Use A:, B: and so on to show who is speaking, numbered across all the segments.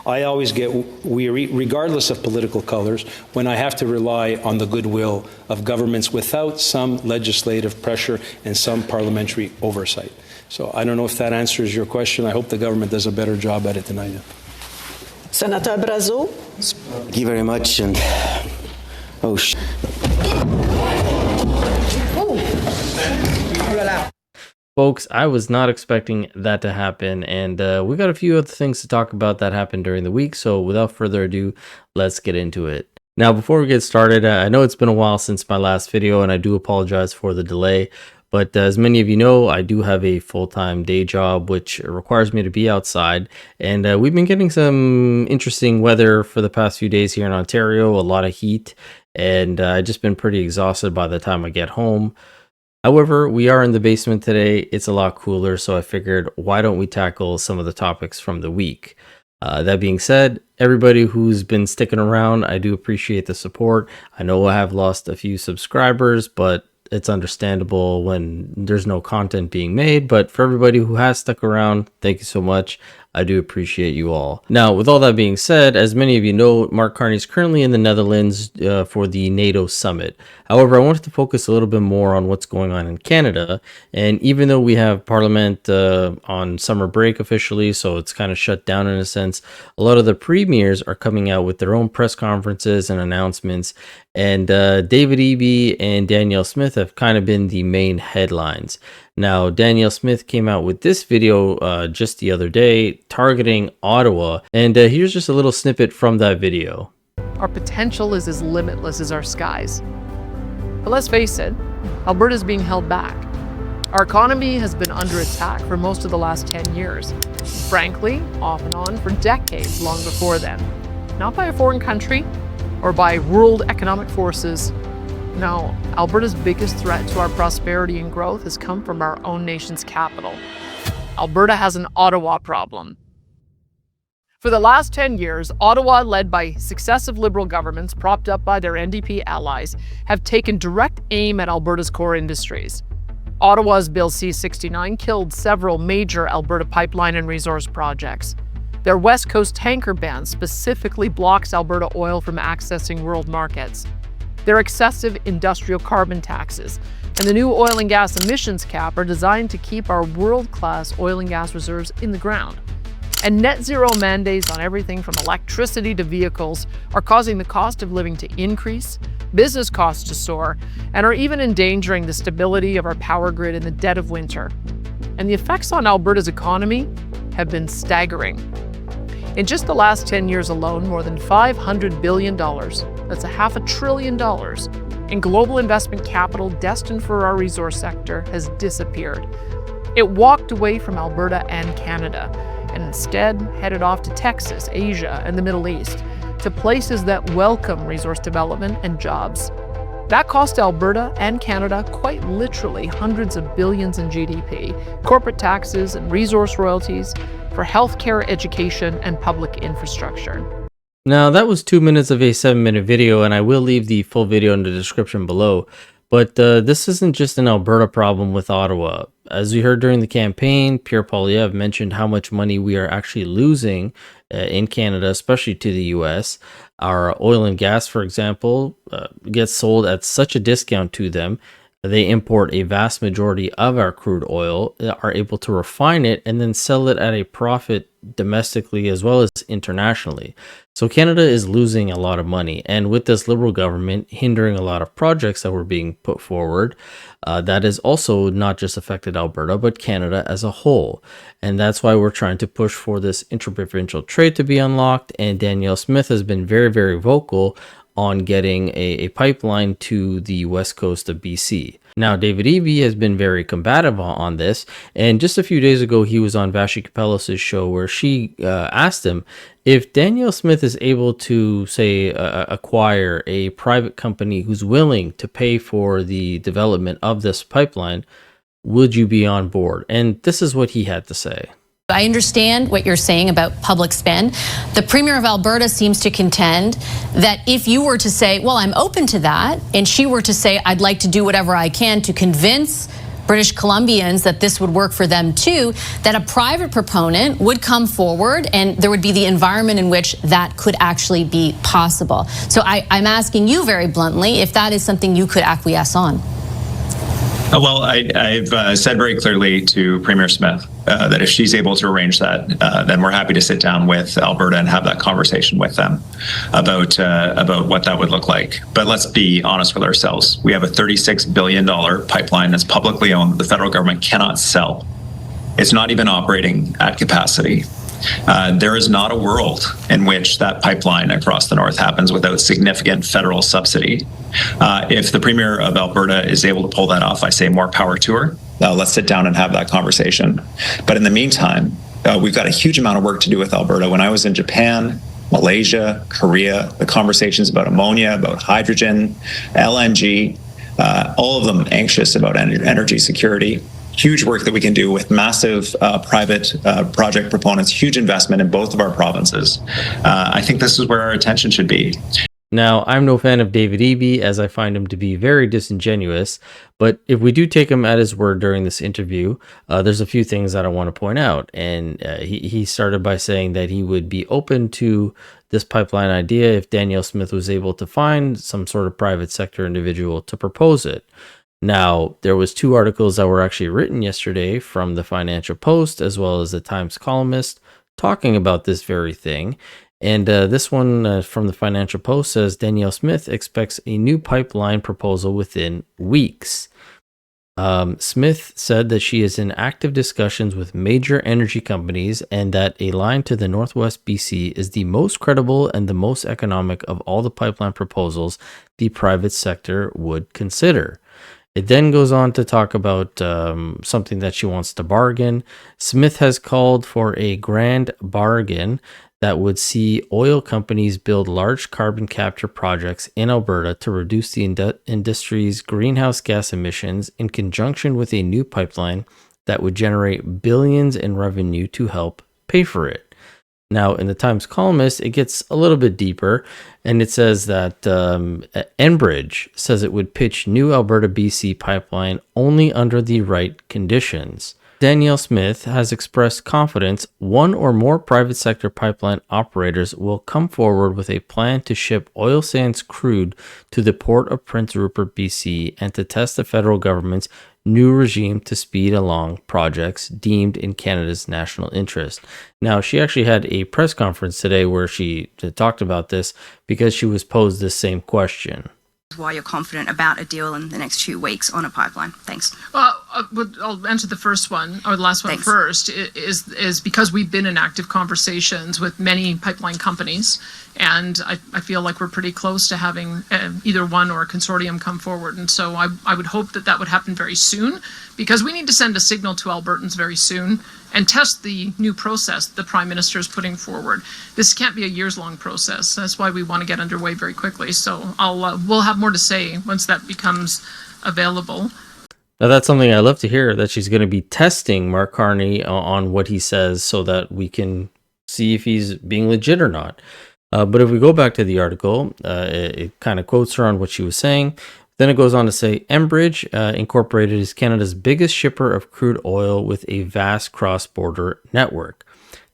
A: I always get weary, regardless of political colors, when I have to rely on the goodwill of governments without some legislative pressure and some parliamentary oversight. So I don't know if that answers your question. I hope the government does a better job at it than I do.
B: Senator Brazeau.
C: Thank you very much. And
D: Folks, I was not expecting that to happen, and we got a few other things to talk about that happened during the week, so without further ado, let's get into it. Now, before we get started, I know it's been a while since my last video, and I do apologize for the delay, but as many of you know, I do have a full-time day job, which requires me to be outside, and we've been getting some interesting weather for the past few days here in Ontario, a lot of heat, and I've just been pretty exhausted by the time I get home. However, we are in the basement today. It's a lot cooler, so I figured, why don't we tackle some of the topics from the week? That being said, everybody who's been sticking around, I do appreciate the support. I know I have lost a few subscribers, but it's understandable when there's no content being made. But for everybody who has stuck around, thank you so much. I do appreciate you all. Now, with all that being said, as many of you know, Mark Carney is currently in the Netherlands for the NATO summit. However, I wanted to focus a little bit more on what's going on in Canada. And even though we have Parliament on summer break officially, so it's kind of shut down in a sense, a lot of the premiers are coming out with their own press conferences and announcements. And David Eby and Danielle Smith have kind of been the main headlines. Now, Danielle Smith came out with this video just the other day targeting Ottawa, and here's just a little snippet from that video.
E: Our potential is as limitless as our skies. But let's face it, Alberta is being held back. Our economy has been under attack for most of the last 10 years. Frankly, off and on for decades long before then. Not by a foreign country or by world economic forces. No, Alberta's biggest threat to our prosperity and growth has come from our own nation's capital. Alberta has an Ottawa problem. For the last 10 years, Ottawa, led by successive Liberal governments propped up by their NDP allies, have taken direct aim at Alberta's core industries. Ottawa's Bill C-69 killed several major Alberta pipeline and resource projects. Their West Coast tanker ban specifically blocks Alberta oil from accessing world markets. Their excessive industrial carbon taxes and the new oil and gas emissions cap are designed to keep our world-class oil and gas reserves in the ground. And net zero mandates on everything from electricity to vehicles are causing the cost of living to increase, business costs to soar, and are even endangering the stability of our power grid in the dead of winter. And the effects on Alberta's economy have been staggering. In just the last 10 years alone, more than $500 billion, that's $500 billion, in global investment capital destined for our resource sector has disappeared. It walked away from Alberta and Canada, and instead headed off to Texas, Asia, and the Middle East, to places that welcome resource development and jobs. That cost Alberta and Canada quite literally hundreds of billions in GDP, corporate taxes and resource royalties, for healthcare, education, and public infrastructure.
D: Now, that was 2 minutes of a 7-minute video, and I will leave the full video in the description below. But this isn't just an Alberta problem with Ottawa. As we heard during the campaign, Pierre Poilievre mentioned how much money we are actually losing in Canada, especially to the US. Our oil and gas, for example, gets sold at such a discount to them. They import a vast majority of our crude oil, are able to refine it, and then sell it at a profit domestically as well as internationally. So Canada is losing a lot of money. And with this Liberal government hindering a lot of projects that were being put forward, that has also not just affected Alberta, but Canada as a whole. And that's why we're trying to push for this interprovincial trade to be unlocked. And Danielle Smith has been very, very vocal on getting a pipeline to the west coast of BC. Now, David Eby has been very combative on this, and just a few days ago, he was on Vashi Kapelos' show where she asked him if Danielle Smith is able to, say, acquire a private company who's willing to pay for the development of this pipeline, would you be on board? And this is what he had to say.
F: I understand what you're saying about public spend. The Premier of Alberta seems to contend that if you were to say, well, I'm open to that, and she were to say, I'd like to do whatever I can to convince British Columbians that this would work for them too, that a private proponent would come forward and there would be the environment in which that could actually be possible. So I'm asking you very bluntly if that is something you could acquiesce on.
G: Well, I've said very clearly to Premier Smith that if she's able to arrange that, then we're happy to sit down with Alberta and have that conversation with them about what that would look like. But let's be honest with ourselves. We have a $36 billion pipeline that's publicly owned that the federal government cannot sell. It's not even operating at capacity. There is not a world in which that pipeline across the north happens without significant federal subsidy. If the Premier of Alberta is able to pull that off, I say more power to her. Let's sit down and have that conversation. But in the meantime, we've got a huge amount of work to do with Alberta. When I was in Japan, Malaysia, Korea, the conversations about ammonia, about hydrogen, LNG, all of them anxious about energy security. Huge work that we can do with massive private project proponents, huge investment in both of our provinces. I think this is where our attention should be.
D: Now, I'm no fan of David Eby, as I find him to be very disingenuous, but if we do take him at his word during this interview, there's a few things that I want to point out. And he started by saying that he would be open to this pipeline idea if Danielle Smith was able to find some sort of private sector individual to propose it. Now, there was 2 articles that were actually written yesterday from the Financial Post as well as the Times columnist talking about this very thing. And this one from the Financial Post says Danielle Smith expects a new pipeline proposal within weeks. Smith said that she is in active discussions with major energy companies and that a line to the Northwest BC is the most credible and the most economic of all the pipeline proposals the private sector would consider. It then goes on to talk about something that she wants to bargain. Smith has called for a grand bargain that would see oil companies build large carbon capture projects in Alberta to reduce the industry's greenhouse gas emissions in conjunction with a new pipeline that would generate billions in revenue to help pay for it. Now, in the Times columnist, it gets a little bit deeper, and it says that Enbridge says it would pitch new Alberta-BC pipeline only under the right conditions. Danielle Smith has expressed confidence one or more private sector pipeline operators will come forward with a plan to ship oil sands crude to the port of Prince Rupert, BC, and to test the federal government's new regime to speed along projects deemed in Canada's national interest. Now, she actually had a press conference today where she talked about this because she was posed this same question.
H: Why you're confident about a deal in the next 2 weeks on a pipeline? Thanks.
E: I'll answer the first one, or the last one. Thanks. First, is because we've been in active conversations with many pipeline companies, and I feel like we're pretty close to having either one or a consortium come forward. And so I would hope that would happen very soon, because we need to send a signal to Albertans very soon and test the new process the Prime Minister is putting forward. This can't be a years-long process. That's why we want to get underway very quickly. So we'll have more to say once that becomes available.
D: Now, that's something I love to hear, that she's going to be testing Mark Carney on what he says so that we can see if he's being legit or not. But if we go back to the article, it kind of quotes her on what she was saying. Then it goes on to say, Enbridge Incorporated is Canada's biggest shipper of crude oil with a vast cross-border network.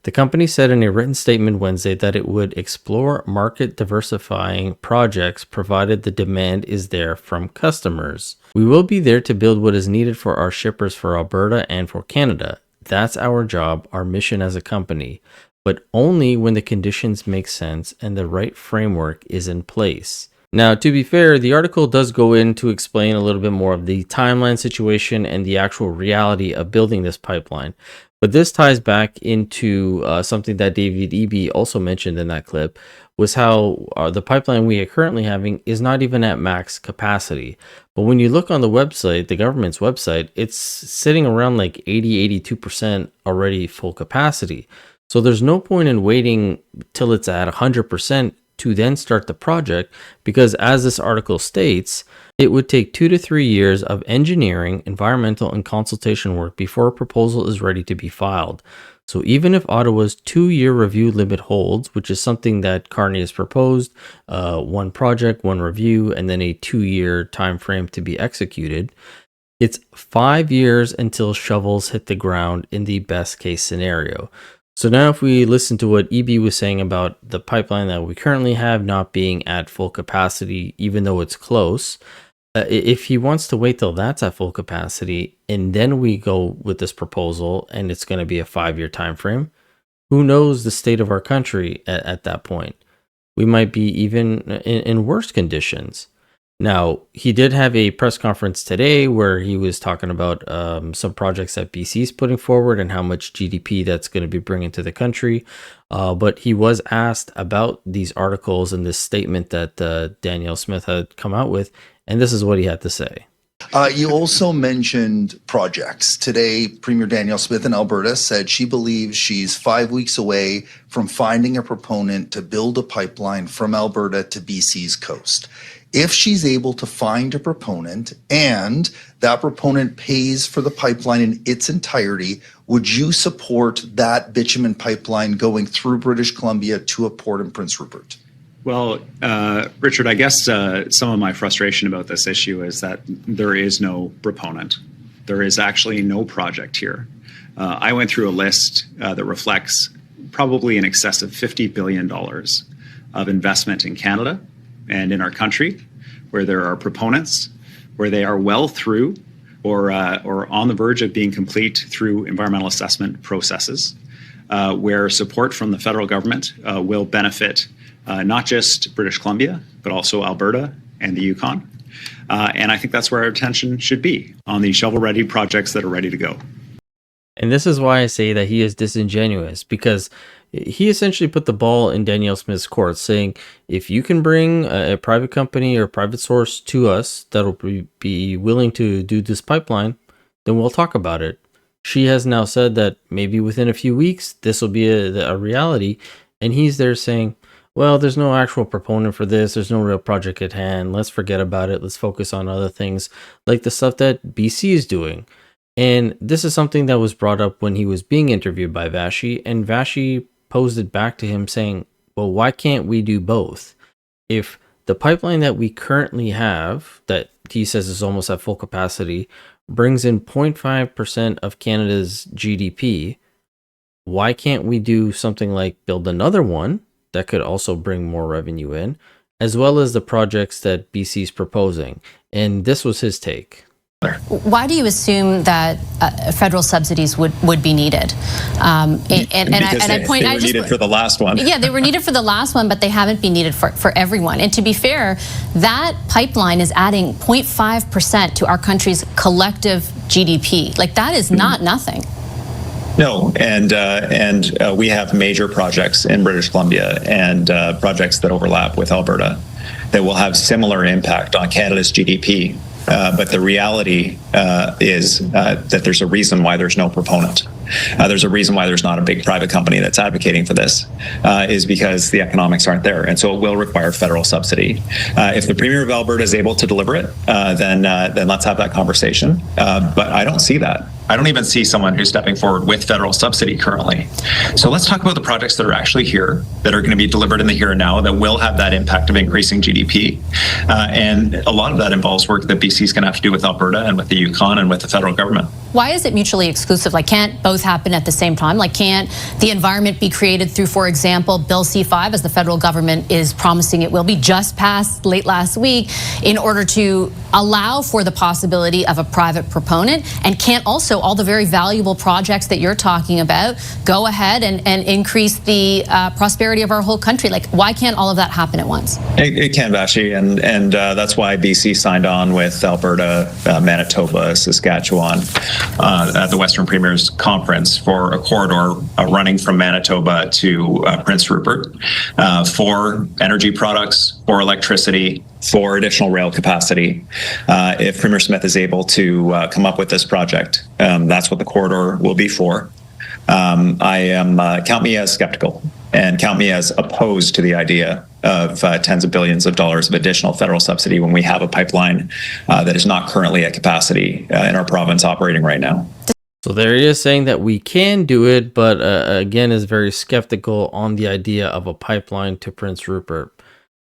D: The company said in a written statement Wednesday that it would explore market diversifying projects provided the demand is there from customers. We will be there to build what is needed for our shippers for Alberta and for Canada. That's our job, our mission as a company, but only when the conditions make sense and the right framework is in place. Now, to be fair, the article does go in to explain a little bit more of the timeline situation and the actual reality of building this pipeline. But this ties back into something that David Eby also mentioned in that clip, was how the pipeline we are currently having is not even at max capacity. But when you look on the website, the government's website, it's sitting around like 80-82% already full capacity. So there's no point in waiting till it's at 100% to then start the project, because as this article states, it would take 2 to 3 years of engineering, environmental, and consultation work before a proposal is ready to be filed. So even if Ottawa's 2-year review limit holds, which is something that Carney has proposed, one project, one review, and then a 2-year time frame to be executed, It's 5 years until shovels hit the ground in the best case scenario. So now if we listen to what EB was saying about the pipeline that we currently have not being at full capacity, even though it's close, if he wants to wait till that's at full capacity and then we go with this proposal and it's going to be a 5-year time frame, who knows the state of our country at that point? We might be even in worse conditions. Now, he did have a press conference today where he was talking about some projects that BC is putting forward and how much GDP that's going to be bringing to the country. But he was asked about these articles and this statement that Danielle Smith had come out with, and this is what he had to say.
I: You also mentioned projects. Today, Premier Danielle Smith in Alberta said she believes she's 5 weeks away from finding a proponent to build a pipeline from Alberta to BC's coast. If she's able to find a proponent and that proponent pays for the pipeline in its entirety, would you support that bitumen pipeline going through British Columbia to a port in Prince Rupert?
J: Well, Richard, I guess some of my frustration about this issue is that there is no proponent. There is actually no project here. I went through a list that reflects probably in excess of $50 billion of investment in Canada and in our country, where there are proponents, where they are well through or on the verge of being complete through environmental assessment processes, where support from the federal government will benefit not just British Columbia, but also Alberta and the Yukon. And I think that's where our attention should be, on the shovel-ready projects that are ready to go.
D: And this is why I say that he is disingenuous, because he essentially put the ball in Danielle Smith's court, saying, if you can bring a private company or private source to us that'll be willing to do this pipeline, then we'll talk about it. She has now said that maybe within a few weeks, this will be a reality. And he's there saying, well, there's no actual proponent for this. There's no real project at hand. Let's forget about it. Let's focus on other things like the stuff that BC is doing. And this is something that was brought up when he was being interviewed by Vashi, and Vashi posed it back to him saying, well, why can't we do both? If the pipeline that we currently have, that he says is almost at full capacity, brings in 0.5% of Canada's GDP, why can't we do something like build another one that could also bring more revenue in, as well as the projects that BC is proposing? And this was his take.
F: Why do you assume that federal subsidies would be needed?
G: They were needed for the last one.
F: Yeah, they were needed for the last one, but they haven't been needed for everyone. And to be fair, that pipeline is adding 0.5% to our country's collective GDP. Like, that is not nothing.
G: No, and we have major projects in British Columbia and projects that overlap with Alberta that will have similar impact on Canada's GDP. But the reality is that there's a reason why there's no proponent. There's a reason why there's not a big private company that's advocating for this, is because the economics aren't there. And so it will require federal subsidy. If the Premier of Alberta is able to deliver it, then let's have that conversation. But I don't see that. I don't even see someone who's stepping forward with federal subsidy currently. So let's talk about the projects that are actually here, that are going to be delivered in the here and now, that will have that impact of increasing GDP. And a lot of that involves work that BC is going to have to do with Alberta and with the Yukon and with the federal government.
F: Why is it mutually exclusive? Like, can't both happen at the same time? Like, can't the environment be created through, for example, Bill C-5, as the federal government is promising it will be, just passed late last week, in order to allow for the possibility of a private proponent? And can't also all the very valuable projects that you're talking about go ahead and increase the prosperity of our whole country? Like, why can't all of that happen at once?
G: It can, Vashi, and that's why BC signed on with Alberta, Manitoba, Saskatchewan at the Western Premiers Conference for a corridor running from Manitoba to Prince Rupert for energy products, for electricity, for additional rail capacity. If Premier Smith is able to come up with this project, that's what the corridor will be for. Count me as skeptical and count me as opposed to the idea of tens of billions of dollars of additional federal subsidy when we have a pipeline that is not currently at capacity in our province operating right now.
D: So there he is saying that we can do it, but again is very skeptical on the idea of a pipeline to Prince Rupert.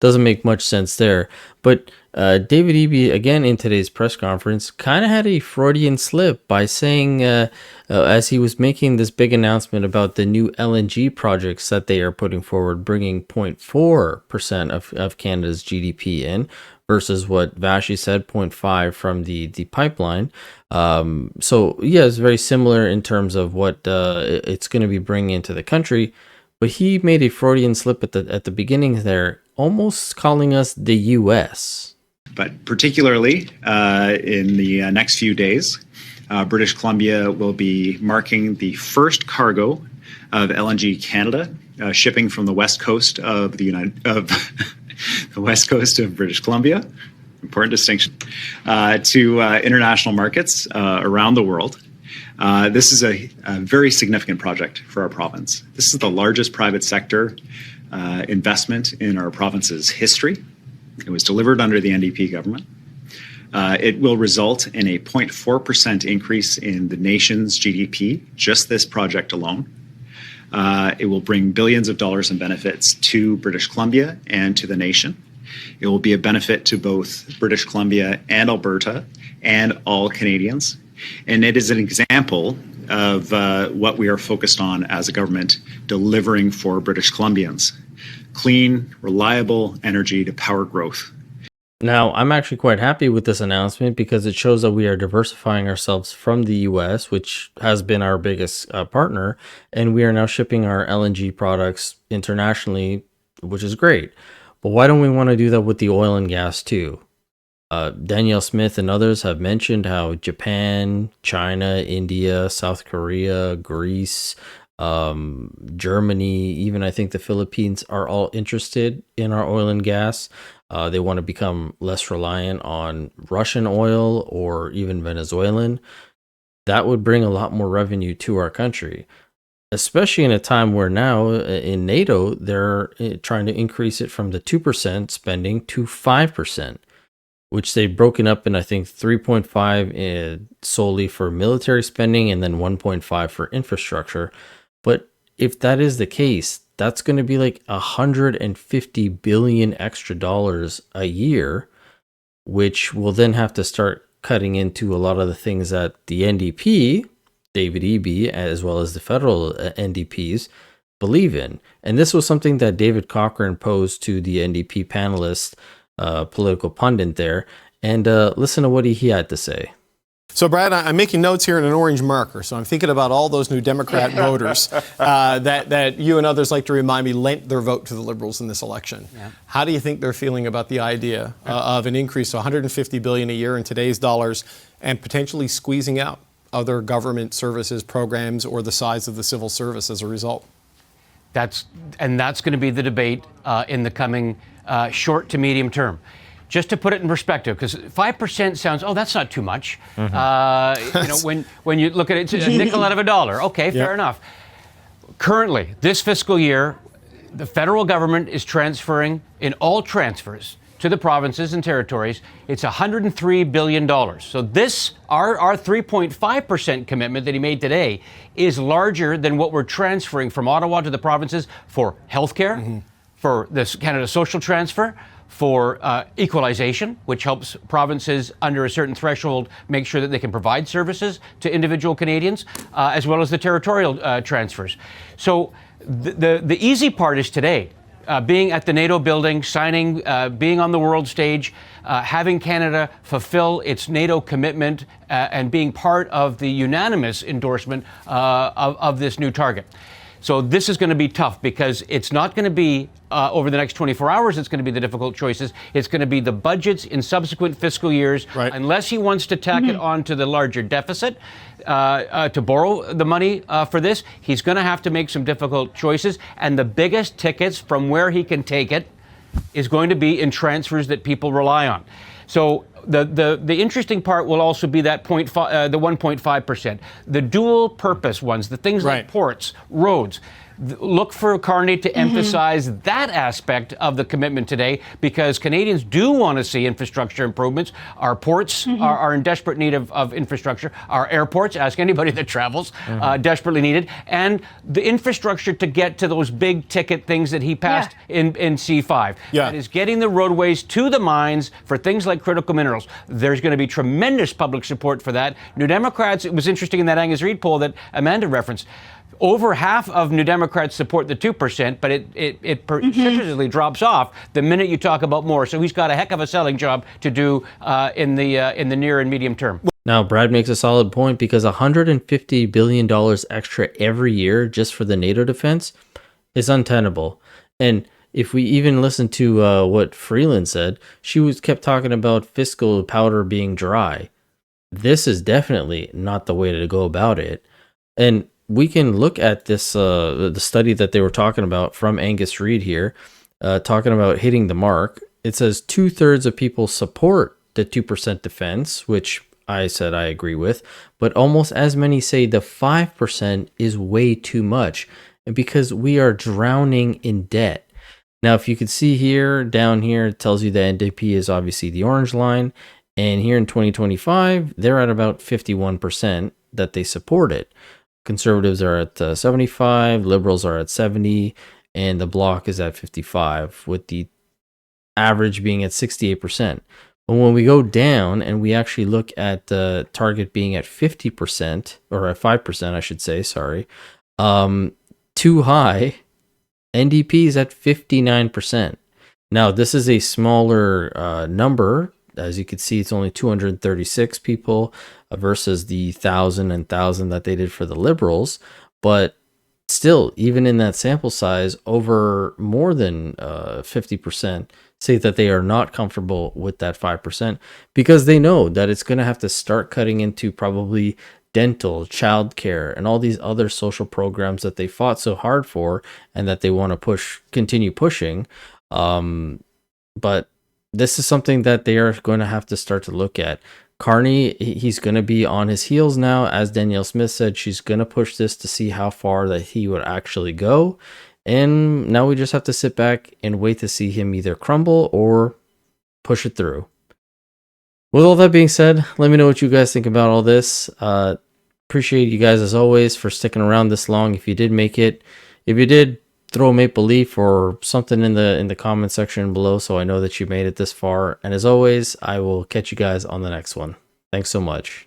D: doesn't make much sense there. But David Eby, again in today's press conference, kind of had a Freudian slip by saying, as he was making this big announcement about the new LNG projects that they are putting forward, bringing 0.4% of Canada's GDP in, versus what Vashi said, 0.5 from the pipeline. So yeah, it's very similar in terms of what it's going to be bringing into the country. But he made a Freudian slip at the beginning there, almost calling us the U.S.
J: But particularly in the next few days, British Columbia will be marking the first cargo of LNG Canada shipping from the west coast of the the west coast of British Columbia. Important distinction to international markets around the world. This is a very significant project for our province. This is the largest private sector investment in our province's history. It was delivered under the NDP government. It will result in a 0.4% increase in the nation's GDP, just this project alone. It will bring billions of dollars in benefits to British Columbia and to the nation. It will be a benefit to both British Columbia and Alberta and all Canadians. And it is an example of what we are focused on as a government, delivering for British Columbians. Clean, reliable energy to power growth.
D: Now, I'm actually quite happy with this announcement because it shows that we are diversifying ourselves from the U.S., which has been our biggest partner, and we are now shipping our LNG products internationally, which is great. But why don't we want to do that with the oil and gas too? Danielle Smith and others have mentioned how Japan, China, India, South Korea, Greece, Germany, even I think the Philippines are all interested in our oil and gas. They want to become less reliant on Russian oil or even Venezuelan. That would bring a lot more revenue to our country, especially in a time where now in NATO, they're trying to increase it from the 2% spending to 5%, which they've broken up in, I think, 3.5 solely for military spending and then 1.5 for infrastructure. But if that is the case, that's going to be like $150 billion extra dollars a year, which will then have to start cutting into a lot of the things that the NDP, David Eby, as well as the federal NDPs believe in. And this was something that David Cochrane posed to the NDP panelist, political pundit there. And listen to what he had to say.
K: So, Brad, I'm making notes here in an orange marker. So I'm thinking about all those new Democrat voters that you and others like to remind me lent their vote to the Liberals in this election. Yeah. How do you think they're feeling about the idea of an increase of $150 billion a year in today's dollars and potentially squeezing out other government services, programs, or the size of the civil service as a result?
L: That's going to be the debate in the coming short to medium term. Just to put it in perspective, because 5% sounds, oh, that's not too much. Mm-hmm. When you look at it, it's a nickel out of a dollar. Okay, fair enough. Currently, this fiscal year, the federal government is transferring, in all transfers to the provinces and territories, it's $103 billion. So this, our 3.5% commitment that he made today is larger than what we're transferring from Ottawa to the provinces for healthcare, for this Canada Social Transfer, for equalization, which helps provinces under a certain threshold make sure that they can provide services to individual Canadians, as well as the territorial transfers. So the easy part is today, being at the NATO building, signing, being on the world stage, having Canada fulfill its NATO commitment, and being part of the unanimous endorsement of this new target. So this is going to be tough because it's not going to be over the next 24 hours. It's going to be the difficult choices. It's going to be the budgets in subsequent fiscal years, unless he wants to tack it on to the larger deficit to borrow the money for this. He's going to have to make some difficult choices. And the biggest tickets from where he can take it is going to be in transfers that people rely on. So the interesting part will also be that the 1.5%, the dual purpose ones, the things like ports, roads. look for Carney to emphasize that aspect of the commitment today, because Canadians do want to see infrastructure improvements. Our ports are in desperate need of infrastructure. Our airports, ask anybody that travels, desperately needed. And the infrastructure to get to those big ticket things that he passed in C5. That is getting the roadways to the mines for things like critical minerals. There's going to be tremendous public support for that. New Democrats, it was interesting in that Angus Reid poll that Amanda referenced, over half of New Democrats support the 2%, but it precipitously drops off the minute you talk about more. So he's got a heck of a selling job to do in the near and medium term.
D: Now, Brad makes a solid point, because $150 billion extra every year just for the NATO defense is untenable. And if we even listen to what Freeland said, she kept talking about fiscal powder being dry. This is definitely not the way to go about it. And we can look at this, the study that they were talking about from Angus Reid here, talking about hitting the mark. It says 2/3 of people support the 2% defense, which I said I agree with, but almost as many say the 5% is way too much, because we are drowning in debt. Now, if you could see here, down here, it tells you the NDP is obviously the orange line, and here in 2025, they're at about 51% that they support it. Conservatives are at 75, Liberals are at 70, and the Bloc is at 55, with the average being at 68%. But when we go down and we actually look at the target being at 50%, or at 5%, I should say, sorry, too high, NDP is at 59%. Now, this is a smaller number. As you can see, it's only 236 people versus the 1,000 that they did for the Liberals. But still, even in that sample size, over more than 50% say that they are not comfortable with that 5%, because they know that it's going to have to start cutting into probably dental, childcare, and all these other social programs that they fought so hard for and that they want to continue pushing. But this is something that they are going to have to start to look at. Carney, he's going to be on his heels now. As Danielle Smith said, she's going to push this to see how far that he would actually go. And now we just have to sit back and wait to see him either crumble or push it through. With all that being said, let me know what you guys think about all this. Appreciate you guys as always for sticking around this long. If you did make it, if you did, throw a maple leaf or something in the comment section below, so I know that you made it this far. And as always, I will catch you guys on the next one. Thanks so much.